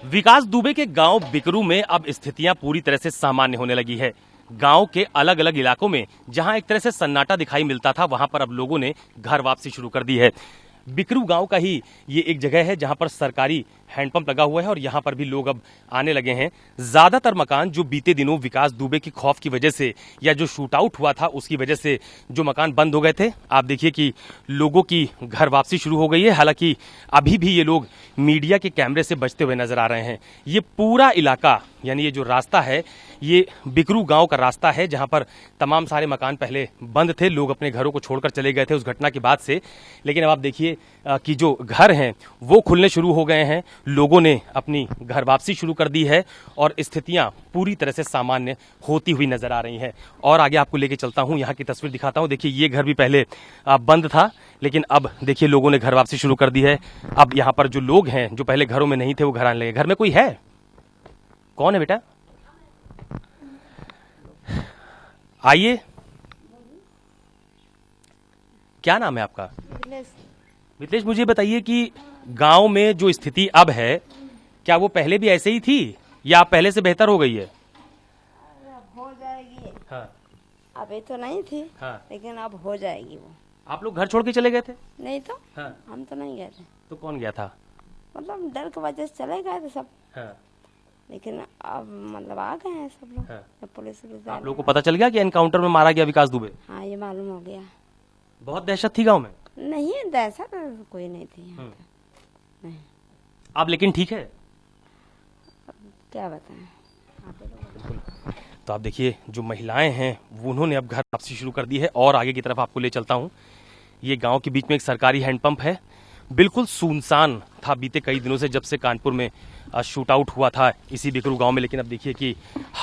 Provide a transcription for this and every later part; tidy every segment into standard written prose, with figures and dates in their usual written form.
विकास दुबे के गांव बिकरू में अब स्थितियां पूरी तरह से सामान्य होने लगी है। गांव के अलग अलग इलाकों में जहां एक तरह से सन्नाटा दिखाई मिलता था, वहां पर अब लोगों ने घर वापसी शुरू कर दी है। बिकरू गांव का ही ये एक जगह है जहां पर सरकारी हैंडपंप लगा हुआ है और यहां पर भी लोग अब आने लगे हैं। ज्यादातर मकान जो बीते दिनों विकास दुबे की खौफ की वजह से या जो शूट आउट हुआ था उसकी वजह से जो मकान बंद हो गए थे, आप देखिए कि लोगों की घर वापसी शुरू हो गई है। हालांकि अभी भी ये लोग मीडिया के कैमरे से बचते हुए नजर आ रहे हैं। ये पूरा इलाका यानी ये जो रास्ता है ये बिकरू गांव का रास्ता है जहां पर तमाम सारे मकान पहले बंद थे, लोग अपने घरों को छोड़कर चले गए थे उस घटना के बाद से। लेकिन अब आप देखिए कि जो घर हैं वो खुलने शुरू हो गए हैं, लोगों ने अपनी घर वापसी शुरू कर दी है और स्थितियां पूरी तरह से सामान्य होती हुई नजर आ रही हैं। और आगे आपको लेके चलता हूं, यहां की तस्वीर दिखाता हूं। देखिए ये घर भी पहले बंद था, लेकिन अब देखिए लोगों ने घर वापसी शुरू कर दी है। अब यहां पर जो लोग हैं जो पहले घरों में नहीं थे वो घर आने लगे। घर में कोई है? कौन है बेटा? आइए, क्या नाम है आपका? मिथिलेश। मुझे बताइए कि गांव में जो स्थिति अब है, क्या वो पहले भी ऐसे ही थी या आप पहले से बेहतर हो गई है? अब हो जाएगी। हाँ। अभी तो नहीं थी। हाँ। लेकिन अब हो जाएगी वो। आप लोग घर छोड़ के चले गए थे? नहीं तो। हाँ। हम तो नहीं गए थे। तो कौन गया था? मतलब डर की वजह से चले गए थे सब। हाँ। लेकिन अब मतलब आ गए हैं सब लोग। हाँ। जब पुलिस आप लोगों को पता चल गया कि एनकाउंटर में मारा गया विकास दुबे? हाँ, ये मालूम हो गया। बहुत दहशत थी गांव में? नहीं, दहशत कोई नहीं थी यहाँ पे। नहीं। आप लेकिन ठीक है? क्या बताएं। तो आप देखिए जो महिलाएं हैं वो उन्होंने अब घर वापसी शुरू कर दी है। और आगे की तरफ आपको ले चलता हूं। ये गांव के बीच में एक सरकारी हैंडपंप है, बिल्कुल सुनसान था बीते कई दिनों से, जब से कानपुर में शूट आउट हुआ था इसी बिकरू गांव में। लेकिन अब देखिए कि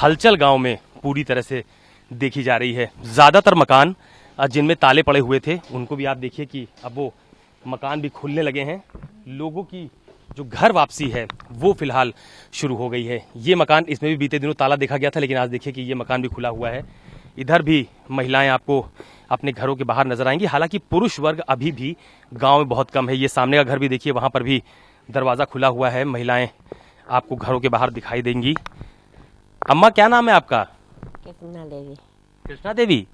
हलचल गांव में पूरी तरह से देखी जा रही है। ज्यादातर मकान जिनमें ताले पड़े हुए थे उनको भी आप देखिए कि अब वो मकान भी खुलने लगे हैं। लोगों की जो घर वापसी है वो फिलहाल शुरू हो गई है। ये मकान, इसमें भी बीते दिनों ताला देखा गया था, लेकिन आज देखिए कि ये मकान भी खुला हुआ है। इधर भी महिलाएं आपको अपने घरों के बाहर नजर आएंगी। हालांकि पुरुष वर्ग अभी भी गांव में बहुत कम है। ये सामने का घर भी देखिए, वहां पर भी दरवाजा खुला हुआ है। महिलाएं आपको घरों के बाहर दिखाई देंगी। अम्मा, क्या नाम है आपका? कृष्णा देवी। कृष्णा देवी।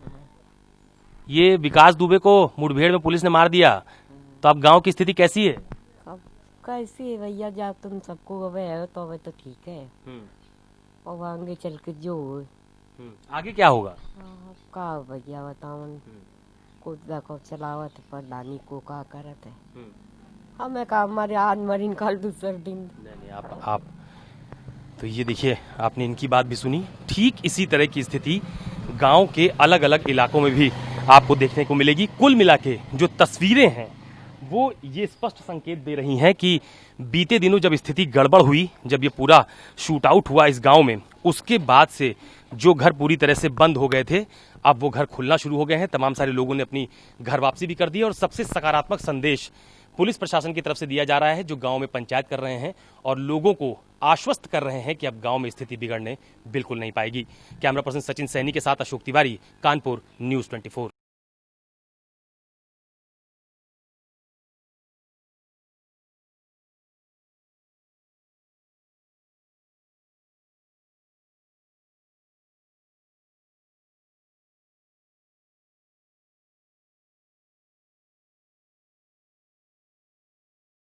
ये विकास दुबे को मुठभेड़ में पुलिस ने मार दिया, तो अब गांव की स्थिति कैसी है? अब कैसी है भैया, जा तुम सबको अबे है तो अबे तो ठीक है। और आगे चल के जो आगे क्या होगा? का भैया बताओ, कुछ देखो चलावत प्रधानी को का करत है। हमें का हमारे आज मरीन कल दूसरे दिन। नहीं, आप तो ये देखिए, आपने इनकी बात भी सुनी। ठीक इसी तरह की स्थिति गांव के अलग अलग इलाकों में भी आपको देखने को मिलेगी। कुल मिला के जो तस्वीरें हैं वो ये स्पष्ट संकेत दे रही हैं कि बीते दिनों जब स्थिति गड़बड़ हुई, जब ये पूरा शूट आउट हुआ इस गांव में, उसके बाद से जो घर पूरी तरह से बंद हो गए थे अब वो घर खुलना शुरू हो गए हैं। तमाम सारे लोगों ने अपनी घर वापसी भी कर दी और सबसे सकारात्मक संदेश पुलिस प्रशासन की तरफ से दिया जा रहा है, जो गांव में पंचायत कर रहे हैं और लोगों को आश्वस्त कर रहे हैं कि अब गांव में स्थिति बिगड़ने बिल्कुल नहीं पाएगी। कैमरा पर्सन सचिन सैनी के साथ अशोक तिवारी, कानपुर, न्यूज़ 24।